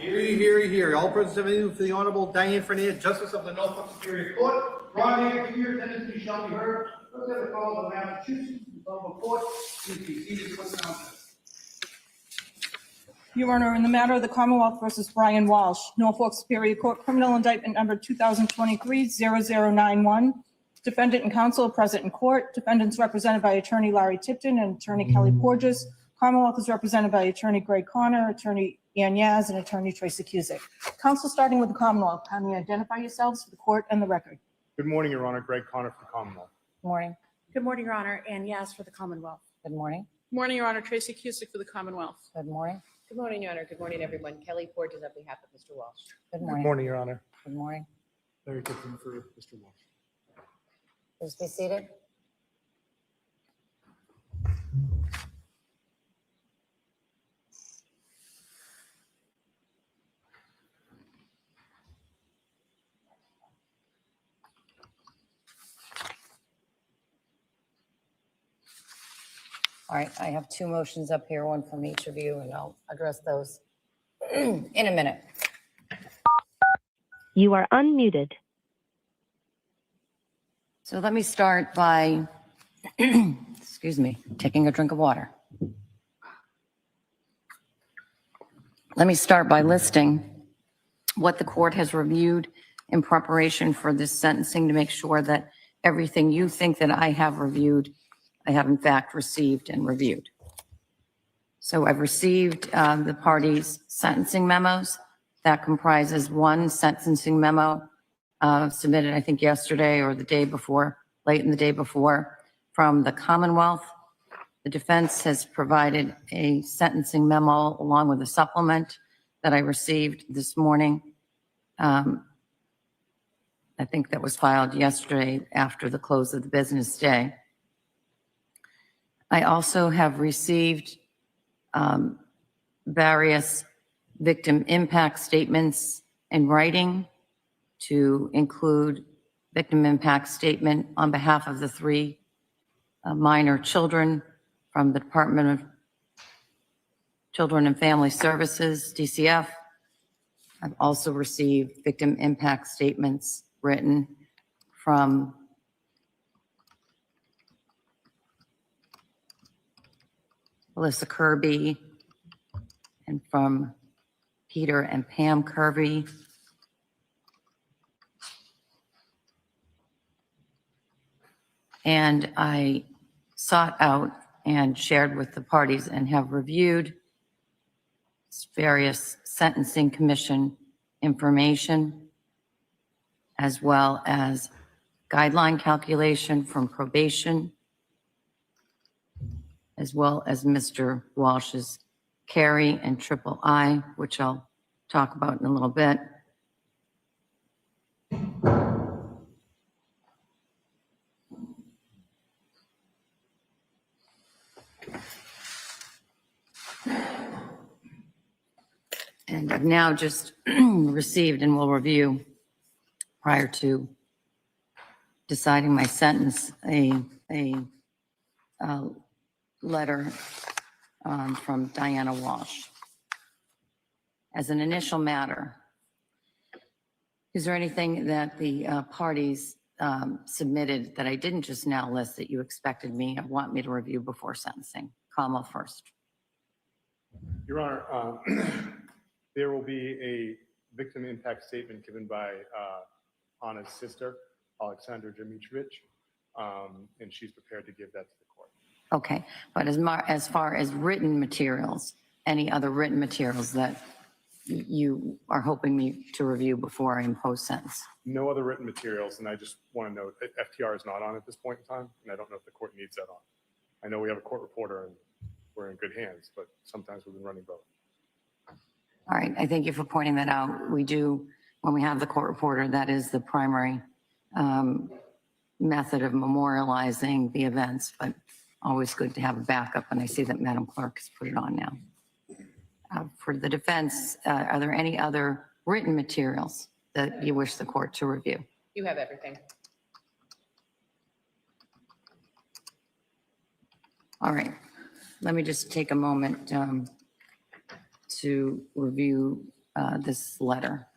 Hear. All present submitting for the Honorable Diane Fernandez, Justice of the Norfolk Superior Court. Ron here, your attendance shall be heard. Those that are called on Massachusetts, the Norfolk Court, please be seated for the announcement. Your Honor, in the matter of the Commonwealth versus Brian Walshe, Norfolk Superior Court Criminal Indictment Number 2023-0091. Defendant and counsel are present in court. Defendants represented by Attorney Larry Tipton and Attorney Kelly Porges. Commonwealth is represented by Attorney Greg Connor, Attorney Ann Yaz, and Attorney Tracy Cusick. Counsel, starting with the Commonwealth, kindly identify yourselves for the court and the record. Good morning, Your Honor. Greg Connor for the Commonwealth. Good morning. Good morning, Your Honor. Ann Yaz for the Commonwealth. Good morning. Good morning, Your Honor. Tracy Cusick for the Commonwealth. Good morning. Good morning, Your Honor. Good morning, everyone. Kelly Porges on behalf of Mr. Walsh. Good morning. Good morning, Your Honor. Good morning. Larry Tipton for Mr. Walsh. Please be seated. All right, I have two motions up here, one from each of you, and I'll address those in a minute. You are unmuted. So let me start by, excuse me, taking a drink of water. Let me start by listing what the court has reviewed in preparation for this sentencing to make sure that everything you think that I have reviewed, I have in fact received and reviewed. So I've received the parties' sentencing memos. That comprises one sentencing memo submitted, I think, yesterday or the day before, late in the day before, from the Commonwealth. The defense has provided a sentencing memo along with a supplement that I received this morning. I think that was filed yesterday after the close of the business day. I also have received various victim impact statements in writing, to include victim impact statement on behalf of the three minor children from the Department of Children and Family Services, DCF. I've also received victim impact statements written from Melissa Kirby and from Peter and Pam Kirby. And I sought out and shared with the parties and have reviewed various sentencing commission information, as well as guideline calculation from probation, as well as Mr. Walsh's carry and triple I, which I'll talk about in a little bit. And I've now just received and will review, prior to deciding my sentence, a letter from Diana Walsh. As an initial matter, is there anything that the parties submitted that I didn't just now list that you expected me or want me to review before sentencing? Kamal first. Your Honor, there will be a victim impact statement given by Anna's sister, Alexandra Dimitrich, and she's prepared to give that to the court. Okay, but as far as written materials, any other written materials that you are hoping me to review before I impose sentence? No other written materials, and I just want to note that FTR is not on at this point in time, and I don't know if the court needs that on. I know we have a court reporter and we're in good hands, but sometimes we've been running both. All right, I thank you for pointing that out. We do, when we have the court reporter, that is the primary method of memorializing the events, but always good to have a backup, and I see that Madam Clerk has put it on now. For the defense, are there any other written materials that you wish the court to review? You have everything. All right, let me just take a moment to review this letter.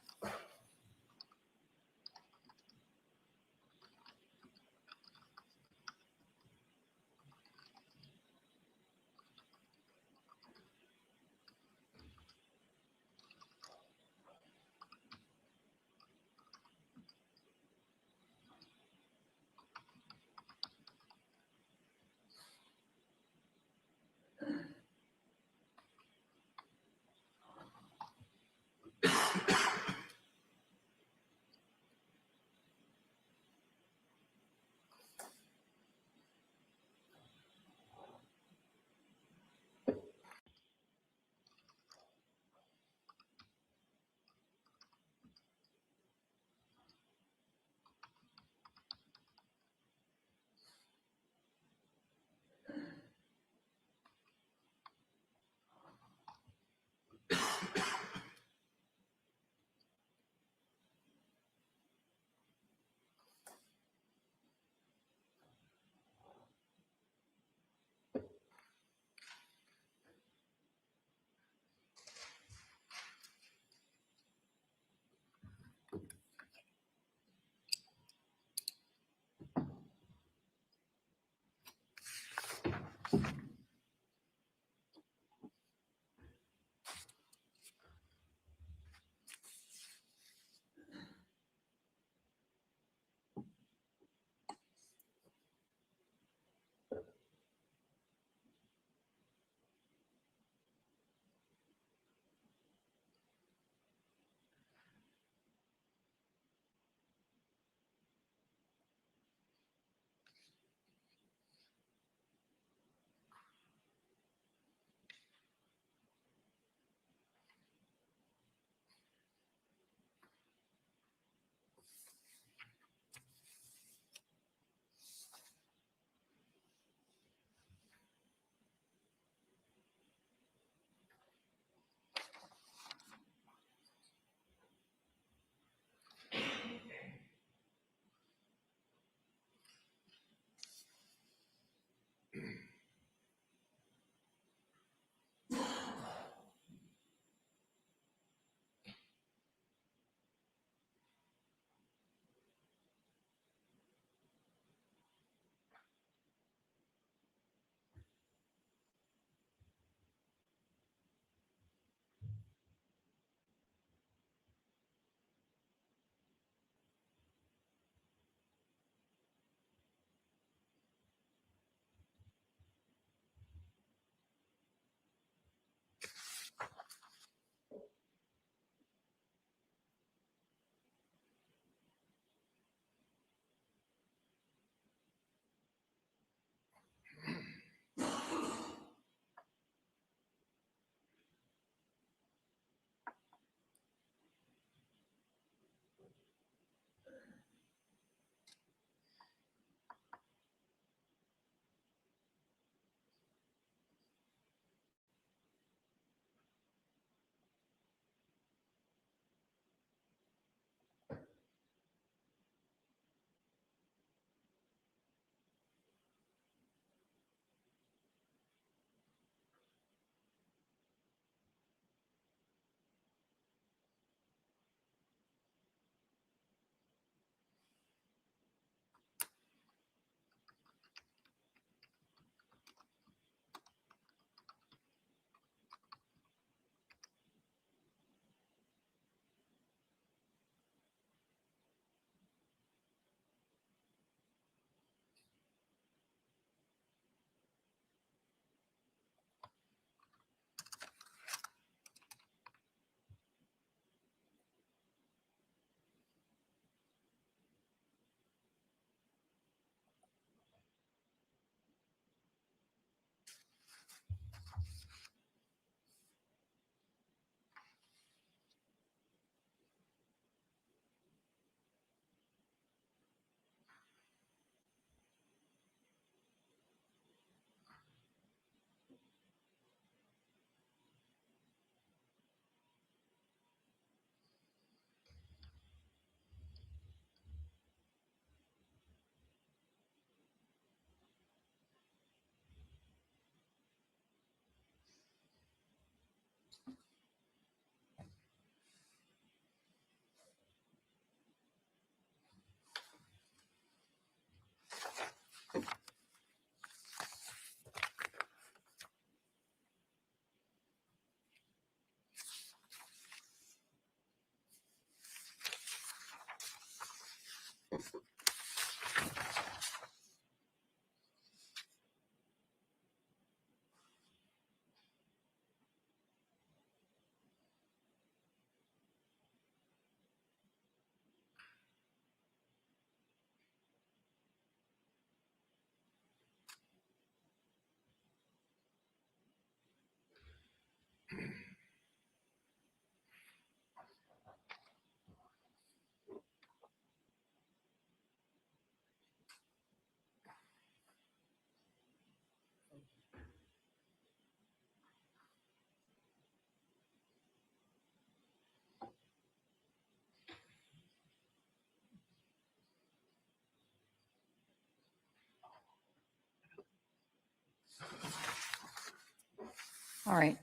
All right.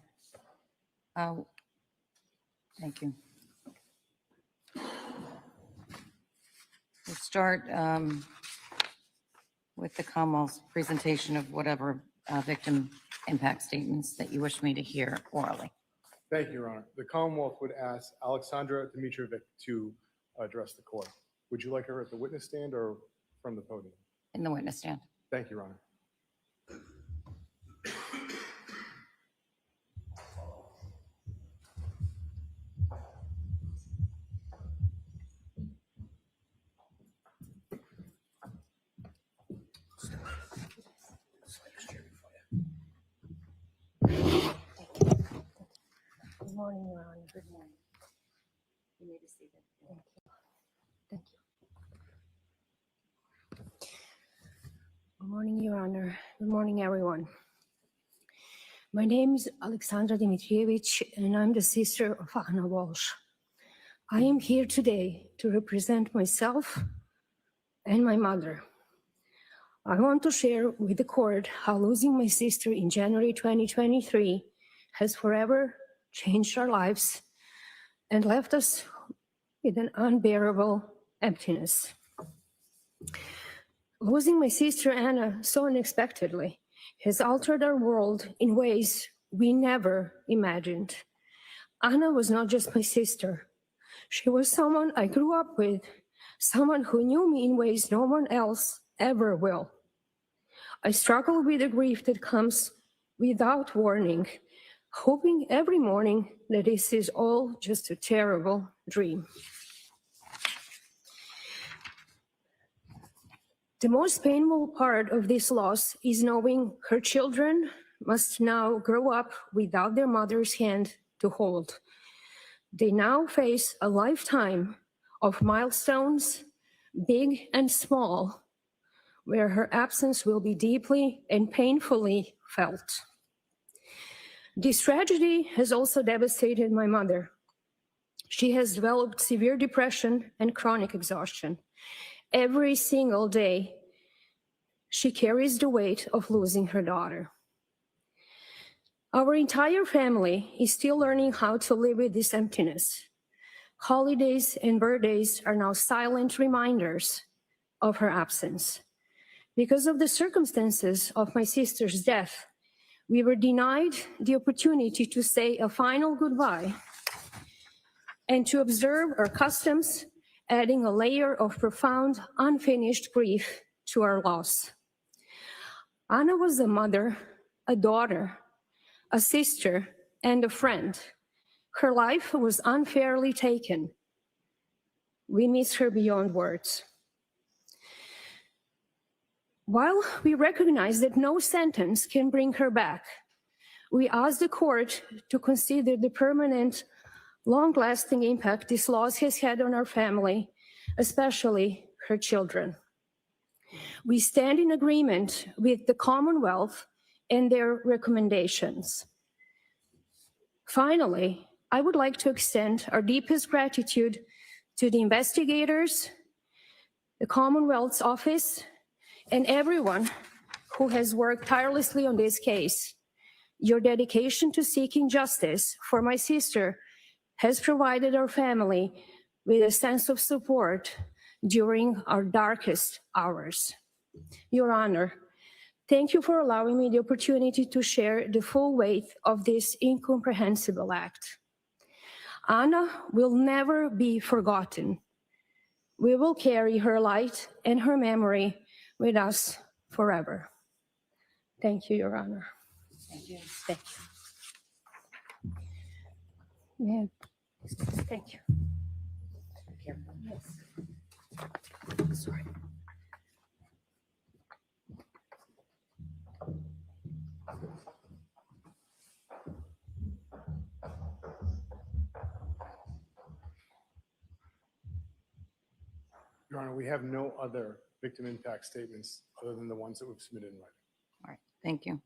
Thank you. We'll start with the Commonwealth's presentation of whatever victim impact statements that you wish me to hear orally. Thank you, Your Honor. The Commonwealth would ask Alexandra Dimitrovic to address the court. Would you like her at the witness stand or from the podium? In the witness stand. Thank you, Your Honor. Good morning, Your Honor. Good morning. You may be seated. Thank you. Thank you. Good morning, Your Honor. Good morning, everyone. My name is Alexandra Dimitrievich, and I'm the sister of Brian Walshe. I am here today to represent myself and my mother. I want to share with the court how losing my sister in January 2023 has forever changed our lives and left us with an unbearable emptiness. Losing my sister Anna so unexpectedly has altered our world in ways we never imagined. Anna was not just my sister. She was someone I grew up with, someone who knew me in ways no one else ever will. I struggle with the grief that comes without warning, hoping every morning that this is all just a terrible dream. The most painful part of this loss is knowing her children must now grow up without their mother's hand to hold. They now face a lifetime of milestones, big and small, where her absence will be deeply and painfully felt. This tragedy has also devastated my mother. She has developed severe depression and chronic exhaustion. Every single day, she carries the weight of losing her daughter. Our entire family is still learning how to live with this emptiness. Holidays and birthdays are now silent reminders of her absence. Because of the circumstances of my sister's death, we were denied the opportunity to say a final goodbye and to observe our customs, adding a layer of profound, unfinished grief to our loss. Anna was a mother, a daughter, a sister, and a friend. Her life was unfairly taken. We miss her beyond words. While we recognize that no sentence can bring her back, we ask the court to consider the permanent, long-lasting impact this loss has had on our family, especially her children. We stand in agreement with the Commonwealth and their recommendations. Finally, I would like to extend our deepest gratitude to the investigators, the Commonwealth's office, and everyone who has worked tirelessly on this case. Your dedication to seeking justice for my sister has provided our family with a sense of support during our darkest hours. Your Honor, thank you for allowing me the opportunity to share the full weight of this incomprehensible act. Anna will never be forgotten. We will carry her light and her memory with us forever. Thank you, Your Honor. Thank you. Thank you. Yeah. Thank you. Careful. Yes. Sorry. Your Honor, we have no other victim impact statements other than the ones that we've submitted in writing. All right, thank you.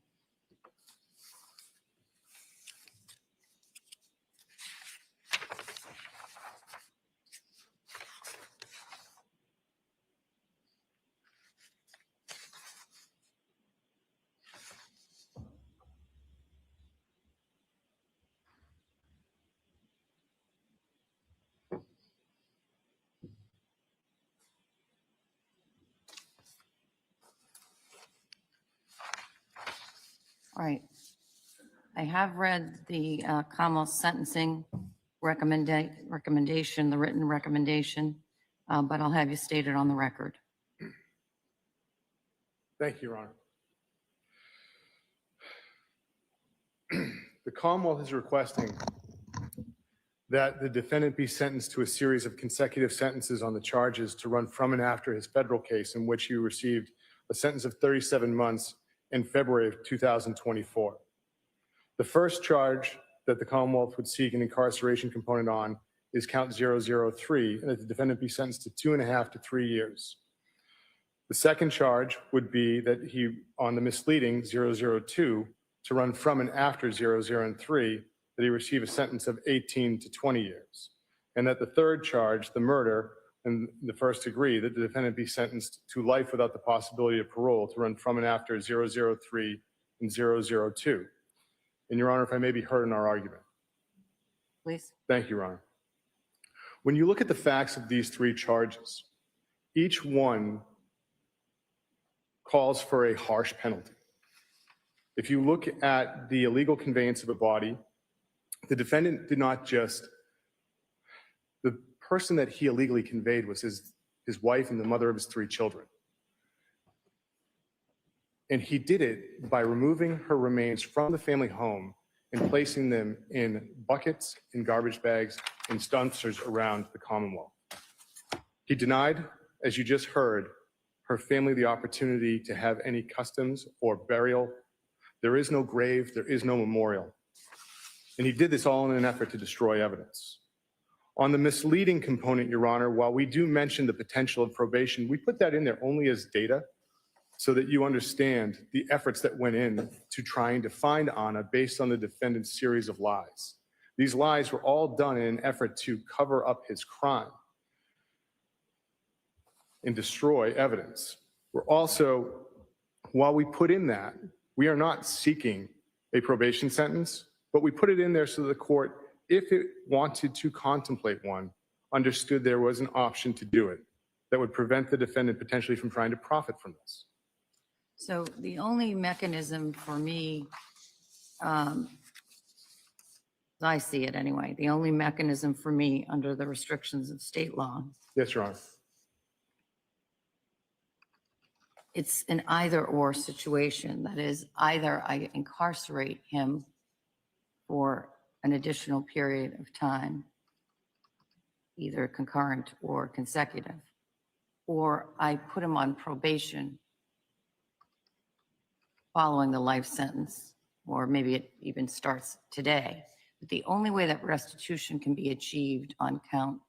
All right. I have read the Commonwealth sentencing recommendation, the written recommendation, but I'll have you state it on the record. Thank you, Your Honor. The Commonwealth is requesting that the defendant be sentenced to a series of consecutive sentences on the charges to run from and after his federal case, in which he received a sentence of 37 months in February of 2024. The first charge that the Commonwealth would seek an incarceration component on is count 003, and that the defendant be sentenced to 2.5 to 3 years. The second charge would be that he, on the misleading 002, to run from and after 003, that he receive a sentence of 18 to 20 years. And that the third charge, the murder in the first degree, that the defendant be sentenced to life without the possibility of parole to run from and after 003 and 002. And Your Honor, if I may be heard in our argument. Please. Thank you, Your Honor. When you look at the facts of these three charges, each one calls for a harsh penalty. If you look at the illegal conveyance of a body, the defendant did not just, the person that he illegally conveyed was his wife and the mother of his 3 children. And he did it by removing her remains from the family home and placing them in buckets, in garbage bags, in dumpsters around the Commonwealth. He denied, as you just heard, her family the opportunity to have any customs or burial. There is no grave, there is no memorial. And he did this all in an effort to destroy evidence. On the misleading component, Your Honor, while we do mention the potential of probation, we put that in there only as data so that you understand the efforts that went in to trying to find Anna based on the defendant's series of lies. These lies were all done in an effort to cover up his crime and destroy evidence. We're also, while we put in that, we are not seeking a probation sentence, but we put it in there so that the court, if it wanted to contemplate one, understood there was an option to do it that would prevent the defendant potentially from trying to profit from this. So the only mechanism for me, as I see it anyway, the only mechanism for me under the restrictions of state law, Yes, Your Honor. it's an either-or situation. That is, either I incarcerate him for an additional period of time, either concurrent or consecutive, or I put him on probation following the life sentence, or maybe it even starts today. But the only way that restitution can be achieved on count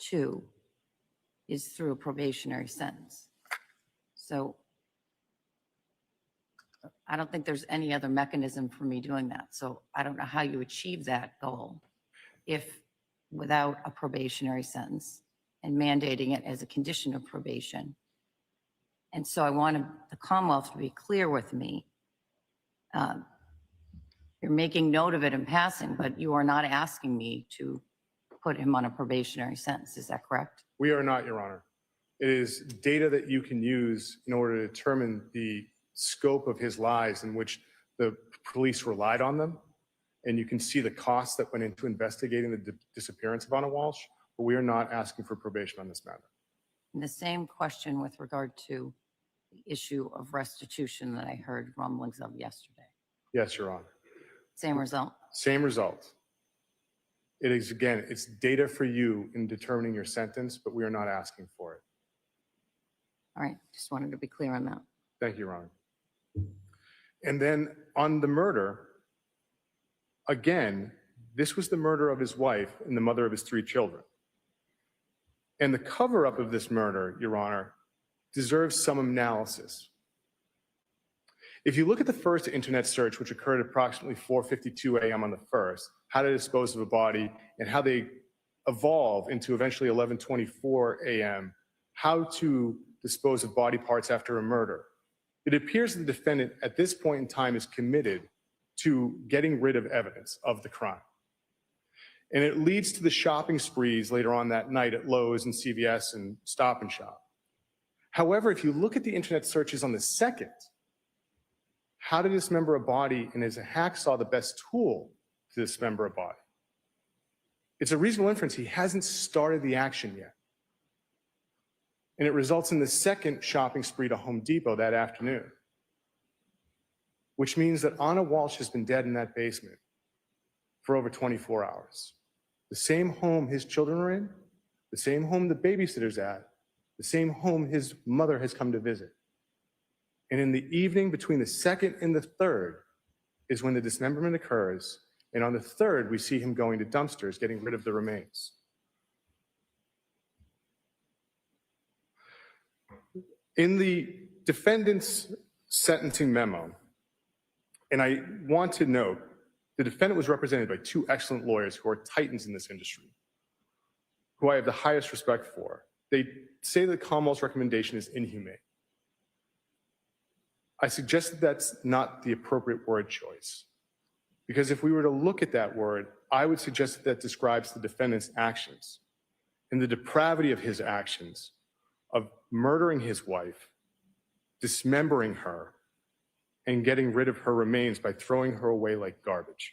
2 is through a probationary sentence. So I don't think there's any other mechanism for me doing that. So I don't know how you achieve that goal if without a probationary sentence and mandating it as a condition of probation. And so I wanted the Commonwealth to be clear with me. You're making note of it in passing, but you are not asking me to put him on a probationary sentence. Is that correct? We are not, Your Honor. It is data that you can use in order to determine the scope of his lies in which the police relied on them. And you can see the costs that went into investigating the disappearance of Anna Walshe, but we are not asking for probation on this matter. And the same question with regard to the issue of restitution that I heard rumblings of yesterday. Yes, Your Honor. Same result? Same result. It is, again, it's data for you in determining your sentence, but we are not asking for it. All right, just wanted to be clear on that. Thank you, Your Honor. And then on the murder, again, this was the murder of his wife and the mother of his 3 children. And the cover-up of this murder, Your Honor, deserves some analysis. If you look at the first internet search, which occurred at approximately 4:52 a.m. on the 1st, how to dispose of a body, and how they evolve into eventually 11:24 a.m., how to dispose of body parts after a murder, it appears the defendant at this point in time is committed to getting rid of evidence of the crime. And it leads to the shopping sprees later on that night at Lowe's and CVS and Stop and Shop. However, if you look at the internet searches on the second, how to dismember a body, and is a hacksaw the best tool to dismember a body? It's a reasonable inference he hasn't started the action yet. And it results in the second shopping spree to Home Depot that afternoon, which means that Anna Walshe has been dead in that basement for over 24 hours. The same home his children are in, the same home the babysitter's at, the same home his mother has come to visit. And in the evening between the second and the third is when the dismemberment occurs. And on the third, we see him going to dumpsters, getting rid of the remains. In the defendant's sentencing memo, and I want to note, the defendant was represented by two excellent lawyers who are titans in this industry, who I have the highest respect for. They say the Commonwealth's recommendation is inhumane. I suggest that that's not the appropriate word choice, because if we were to look at that word, I would suggest that that describes the defendant's actions and the depravity of his actions of murdering his wife, dismembering her, and getting rid of her remains by throwing her away like garbage.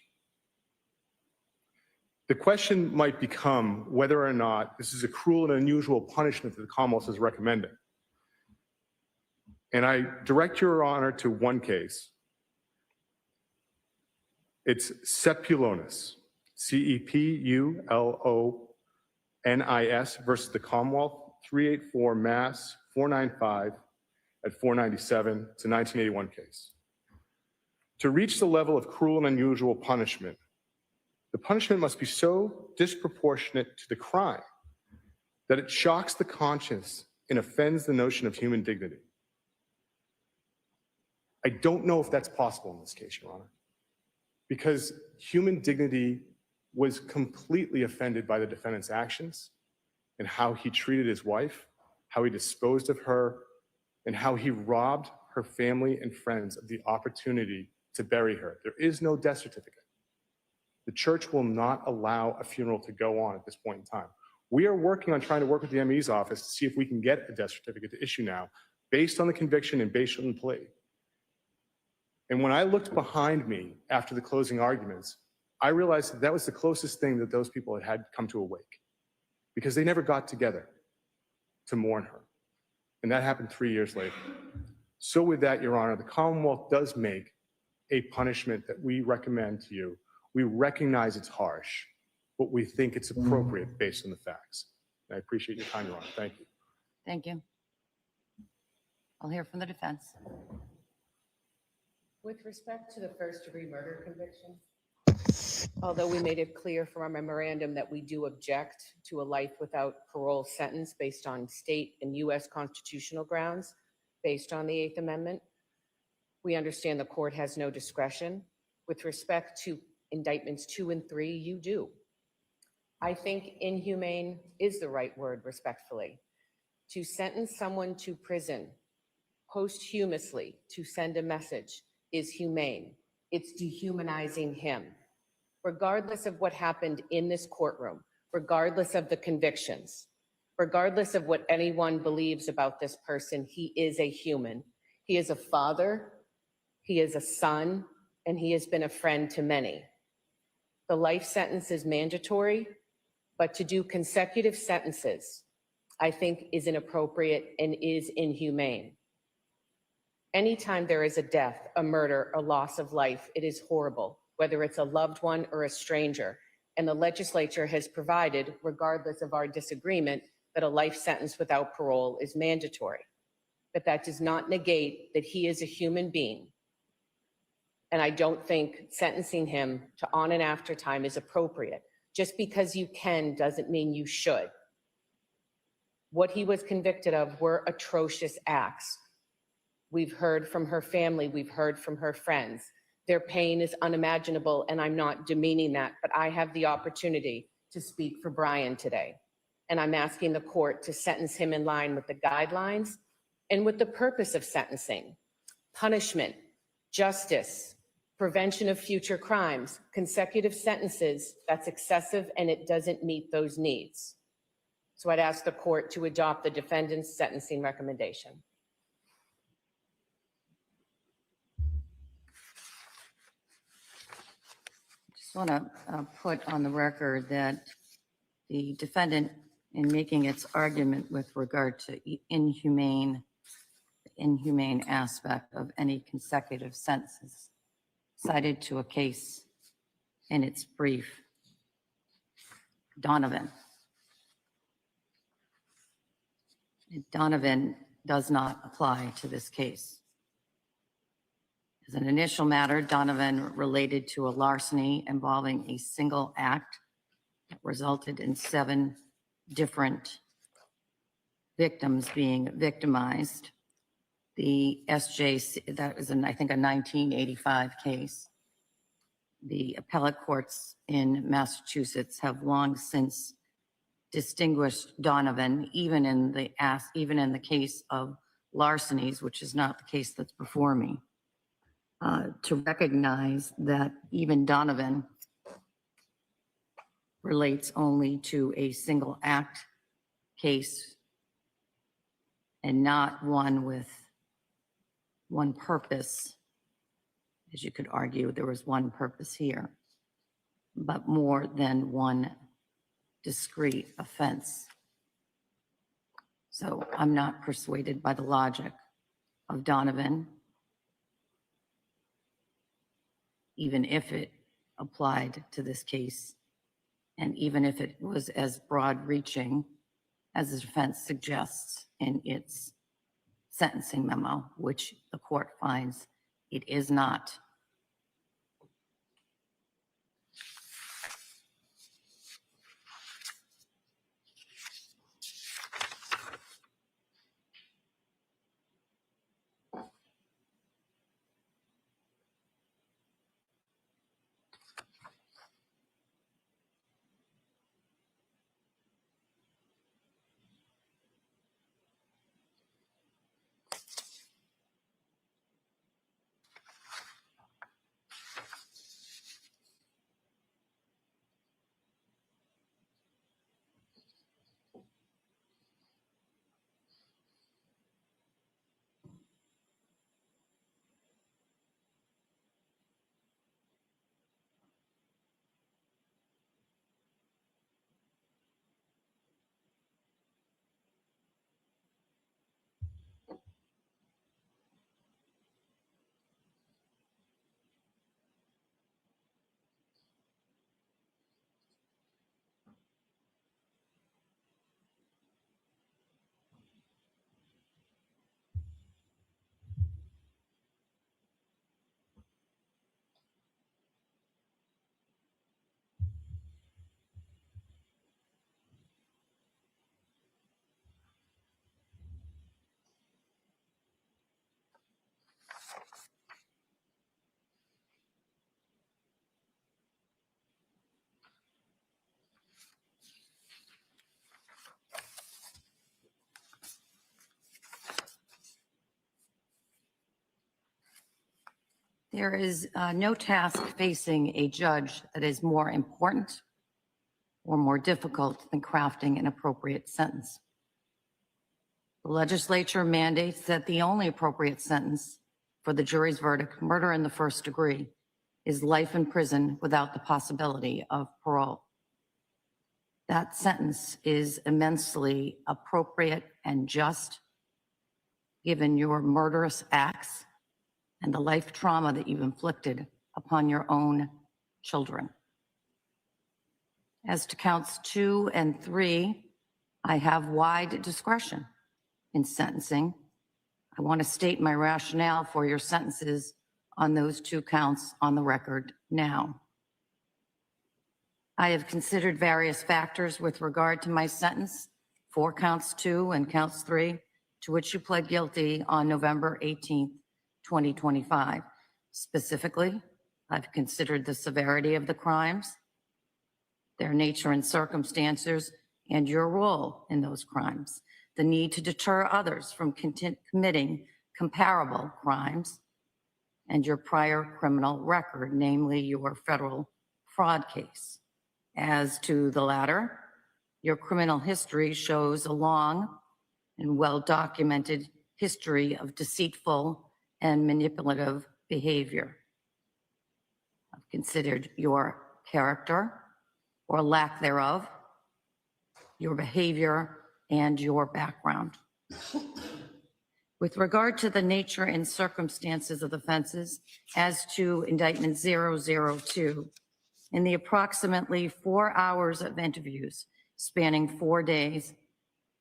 The question might become whether or not this is a cruel and unusual punishment that the Commonwealth is recommending. And I direct your honor to one case. It's Cepulonis, Cepulonis versus the Commonwealth, 384 Mass 495 at 497. It's a 1981 case. To reach the level of cruel and unusual punishment, the punishment must be so disproportionate to the crime that it shocks the conscience and offends the notion of human dignity. I don't know if that's possible in this case, Your Honor, because human dignity was completely offended by the defendant's actions and how he treated his wife, how he disposed of her, and how he robbed her family and friends of the opportunity to bury her. There is no death certificate. The church will not allow a funeral to go on at this point in time. We are working on trying to work with the ME's office to see if we can get a death certificate to issue now based on the conviction and based on the plea. And when I looked behind me after the closing arguments, I realized that that was the closest thing that those people had come to a wake, because they never got together to mourn her. And that happened 3 years later. So with that, Your Honor, the Commonwealth does make a punishment that we recommend to you. We recognize it's harsh, but we think it's appropriate based on the facts. And I appreciate your time, Your Honor. Thank you. Thank you. I'll hear from the defense. With respect to the first-degree murder conviction, although we made it clear from our memorandum that we do object to a life without parole sentence based on state and U.S. constitutional grounds, based on the Eighth Amendment, we understand the court has no discretion. With respect to indictments 2 and 3, you do. I think inhumane is the right word, respectfully. To sentence someone to prison posthumously to send a message is humane. It's dehumanizing him. Regardless of what happened in this courtroom, regardless of the convictions, regardless of what anyone believes about this person, he is a human. He is a father, he is a son, and he has been a friend to many. The life sentence is mandatory, but to do consecutive sentences, I think, is inappropriate and is inhumane. Anytime there is a death, a murder, a loss of life, it is horrible, whether it's a loved one or a stranger. And the legislature has provided, regardless of our disagreement, that a life sentence without parole is mandatory. But that does not negate that he is a human being. And I don't think sentencing him to on and after time is appropriate. Just because you can doesn't mean you should. What he was convicted of were atrocious acts. We've heard from her family, we've heard from her friends. Their pain is unimaginable, and I'm not demeaning that, but I have the opportunity to speak for Brian today. And I'm asking the court to sentence him in line with the guidelines and with the purpose of sentencing: punishment, justice, prevention of future crimes. Consecutive sentences, that's excessive and it doesn't meet those needs. So I'd ask the court to adopt the defendant's sentencing recommendation. Just want to put on the record that the defendant, in making its argument with regard to inhumane aspect of any consecutive sentences, cited to a case in its brief, Donovan. Donovan does not apply to this case. As an initial matter, Donovan related to a larceny involving a single act that resulted in 7 different victims being victimized. The SJC, that was, I think, a 1985 case. The appellate courts in Massachusetts have long since distinguished Donovan, even in the case of larcenies, which is not the case that's before me, to recognize that even Donovan relates only to a single act case and not one with one purpose. As you could argue, there was one purpose here, but more than one discrete offense. So I'm not persuaded by the logic of Donovan, even if it applied to this case, and even if it was as broad-reaching as the defense suggests in its sentencing memo, which the court finds it is not. There is no task facing a judge that is more important or more difficult than crafting an appropriate sentence. The legislature mandates that the only appropriate sentence for the jury's verdict, murder in the first degree, is life in prison without the possibility of parole. That sentence is immensely appropriate and just, given your murderous acts and the life trauma that you've inflicted upon your own children. As to counts 2 and 3, I have wide discretion in sentencing. I want to state my rationale for your sentences on those 2 counts on the record now. I have considered various factors with regard to my sentence for counts 2 and counts 3, to which you pled guilty on November 18th, 2025. Specifically, I've considered the severity of the crimes, their nature and circumstances, and your role in those crimes, the need to deter others from committing comparable crimes, and your prior criminal record, namely your federal fraud case. As to the latter, Your criminal history shows a long and well-documented history of deceitful and manipulative behavior. I've considered your character or lack thereof, your behavior, and your background. With regard to the nature and circumstances of the offenses, as to indictment 002, in the approximately 4 hours of interviews spanning 4 days,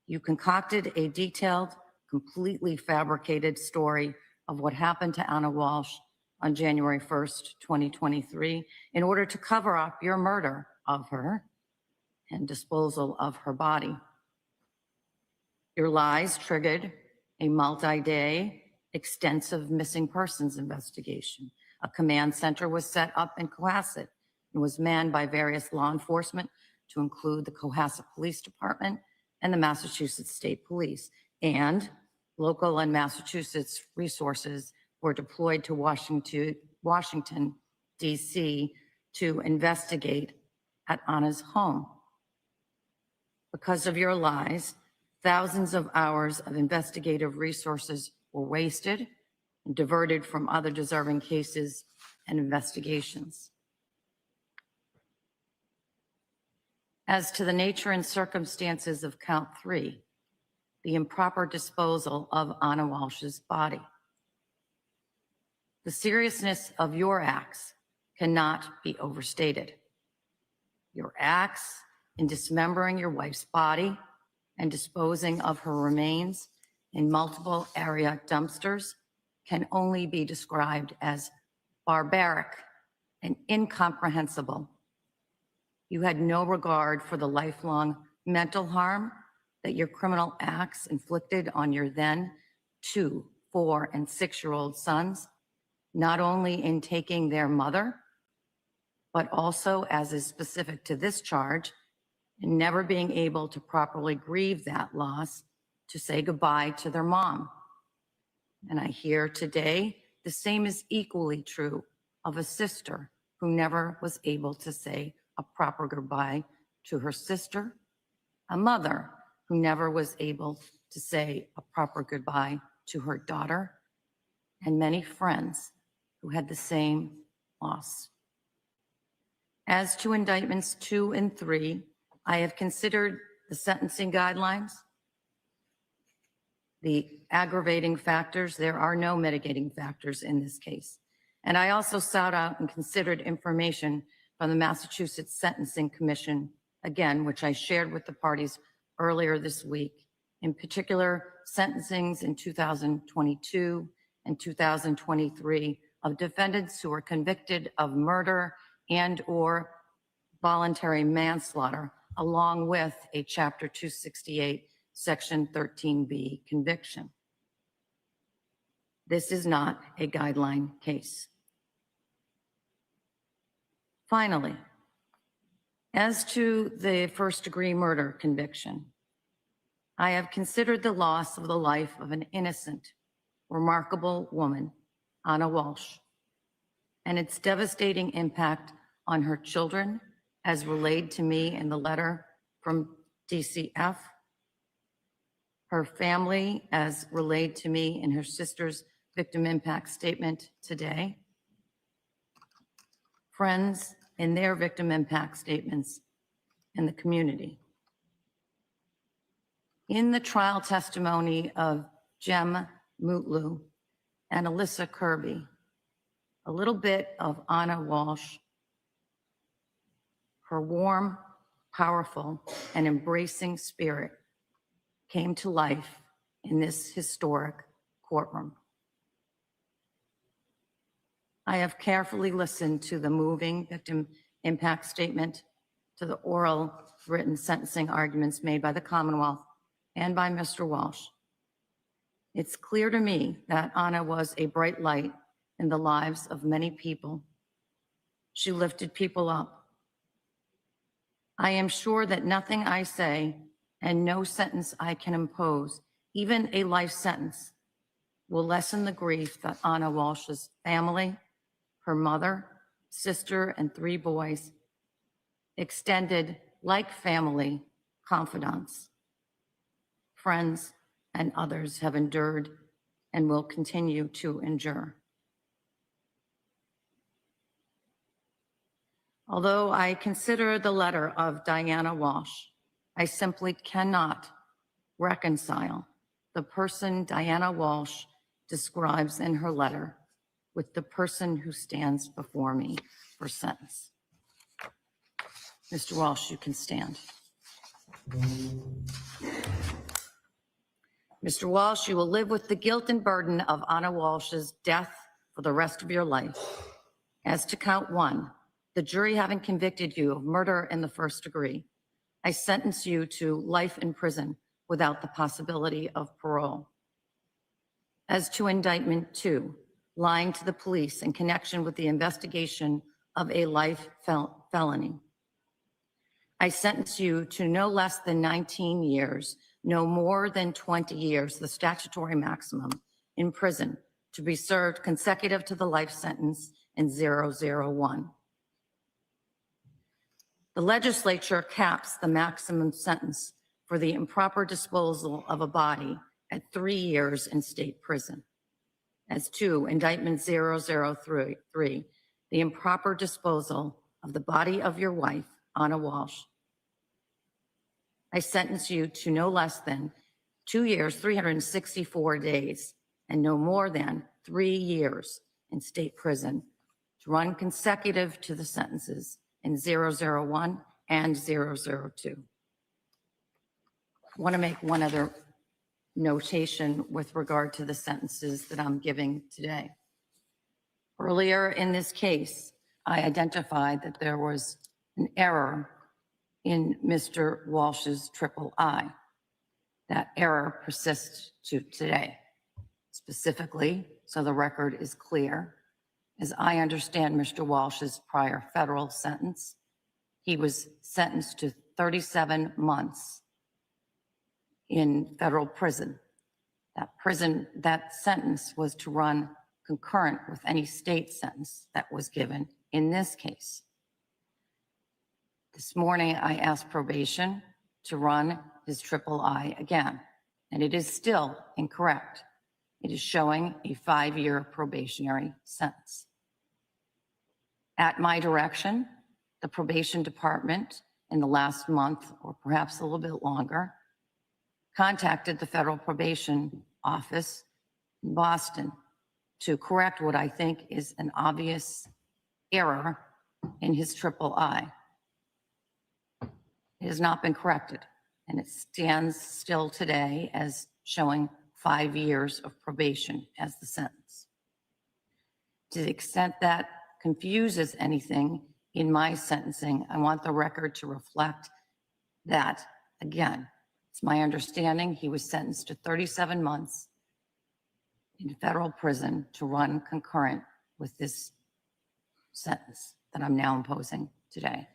you concocted a detailed, completely fabricated story of what happened to Anna Walshe on January 1st, 2023, in order to cover up your murder of her and disposal of her body. Your lies triggered a multi-day, extensive missing persons investigation. A command center was set up in Cohasset and was manned by various law enforcement, to include the Cohasset Police Department and the Massachusetts State Police. And local and Massachusetts resources were deployed to Washington, D.C. to investigate at Anna's home. Because of your lies, thousands of hours of investigative resources were wasted and diverted from other deserving cases and investigations. As to the nature and circumstances of count 3, the improper disposal of Anna Walsh's body. The seriousness of your acts cannot be overstated. Your acts in dismembering your wife's body and disposing of her remains in multiple area dumpsters can only be described as barbaric and incomprehensible. You had no regard for the lifelong mental harm that your criminal acts inflicted on your then 2, 4, and 6-year-old sons, not only in taking their mother, but also, as is specific to this charge, in never being able to properly grieve that loss, to say goodbye to their mom. And I hear today the same is equally true of a sister who never was able to say a proper goodbye to her sister, a mother who never was able to say a proper goodbye to her daughter, and many friends who had the same loss. As to indictments 2 and 3, I have considered the sentencing guidelines, the aggravating factors. There are no mitigating factors in this case. And I also sought out and considered information from the Massachusetts Sentencing Commission, again, which I shared with the parties earlier this week, in particular sentencings in 2022 and 2023 of defendants who were convicted of murder and or voluntary manslaughter, along with a Chapter 268, Section 13B conviction. This is not a guideline case. Finally, as to the first-degree murder conviction, I have considered the loss of the life of an innocent, remarkable woman, Anna Walshe, and its devastating impact on her children as relayed to me in the letter from DCF, her family as relayed to me in her sister's victim impact statement today, friends in their victim impact statements, in the community. In the trial testimony of Jem Mutlu and Alyssa Kirby, a little bit of Anna Walshe, her warm, powerful, and embracing spirit came to life in this historic courtroom. I have carefully listened to the moving victim impact statement, to the oral written sentencing arguments made by the Commonwealth and by Mr. Walshe. It's clear to me that Anna was a bright light in the lives of many people. She lifted people up. I am sure that nothing I say and no sentence I can impose, even a life sentence, will lessen the grief that Anna Walsh's family, her mother, sister, and 3 boys, extended like family confidants, friends, and others have endured and will continue to endure. Although I consider the letter of Diana Walshe, I simply cannot reconcile the person Diana Walshe describes in her letter with the person who stands before me for sentence. Mr. Walshe, you can stand. Mr. Walshe, you will live with the guilt and burden of Anna Walsh's death for the rest of your life. As to count 1, the jury having convicted you of murder in the first degree, I sentence you to life in prison without the possibility of parole. As to indictment 2, lying to the police in connection with the investigation of a life felony, I sentence you to no less than 19 years, no more than 20 years, the statutory maximum, in prison to be served consecutive to the life sentence in 001. The legislature caps the maximum sentence for the improper disposal of a body at 3 years in state prison. As to indictment 003, the improper disposal of the body of your wife, Anna Walshe, I sentence you to no less than 2 years, 364 days, and no more than 3 years in state prison to run consecutive to the sentences in 001 and 002. I want to make one other notation with regard to the sentences that I'm giving today. Earlier in this case, I identified that there was an error in Mr. Walsh's III. That error persists to today. Specifically, so the record is clear, as I understand Mr. Walsh's prior federal sentence, he was sentenced to 37 months in federal prison. That sentence was to run concurrent with any state sentence that was given in this case. This morning, I asked probation to run his III again, and it is still incorrect. It is showing a 5-year probationary sentence. At my direction, the probation department in the last month, or perhaps a little bit longer, contacted the federal probation office in Boston to correct what I think is an obvious error in his III. It has not been corrected, and it stands still today as showing 5 years of probation as the sentence. To the extent that confuses anything in my sentencing, I want the record to reflect that, again, it's my understanding he was sentenced to 37 months in federal prison to run concurrent with this sentence that I'm now imposing today.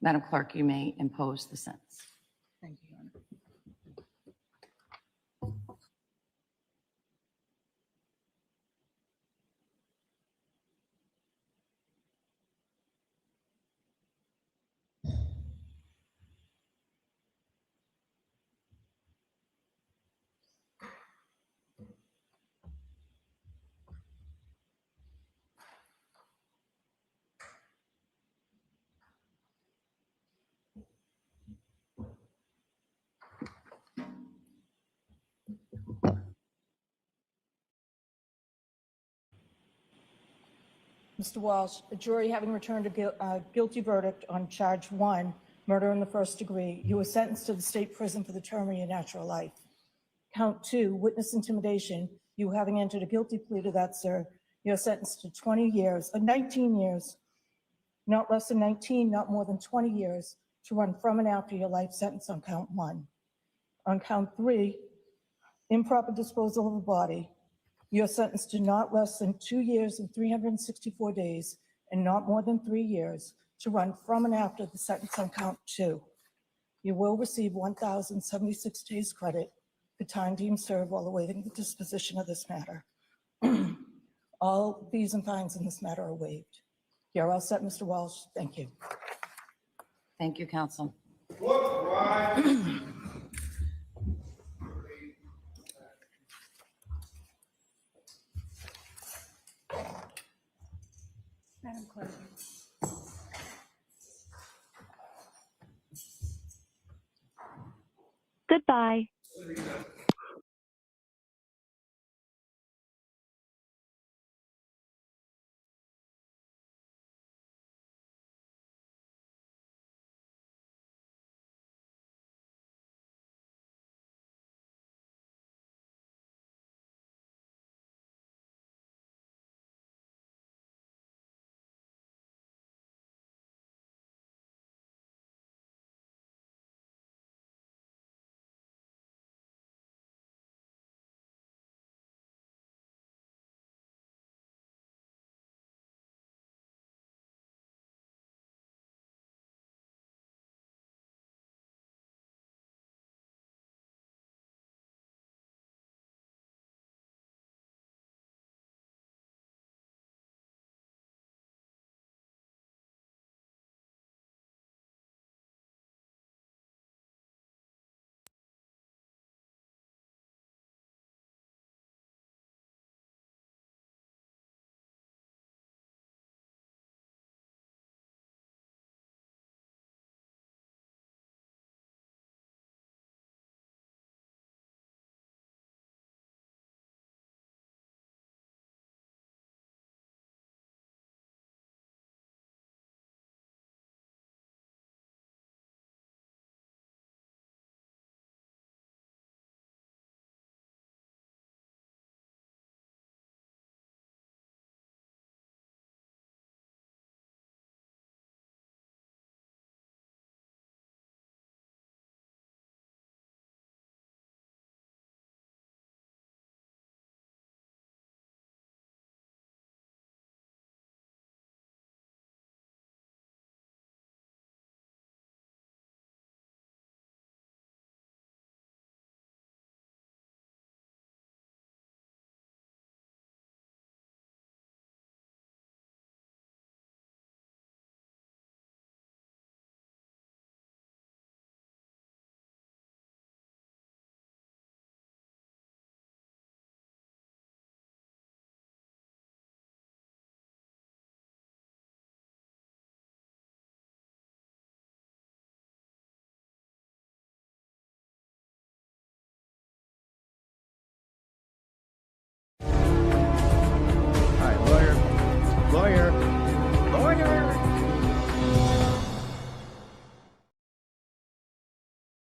Madam Clerk, you may impose the sentence. Thank you, Your Honor. Mr. Walsh, a jury having returned a guilty verdict on charge 1, murder in the first degree, you were sentenced to the state prison for the term of your natural life. Count 2, witness intimidation, you having entered a guilty plea to that, sir, you're sentenced to 19 years, not less than 19, not more than 20 years, to run from and after your life sentence on count 1. On count 3, improper disposal of a body, you're sentenced to not less than 2 years and 364 days and not more than 3 years to run from and after the sentence on count 2. You will receive 1,076 days credit for time deemed served while awaiting the disposition of this matter. All fees and fines in this matter are waived. You're all set, Mr. Walsh. Thank you. Thank you, counsel. Court, rise. Madam Clerk. Goodbye.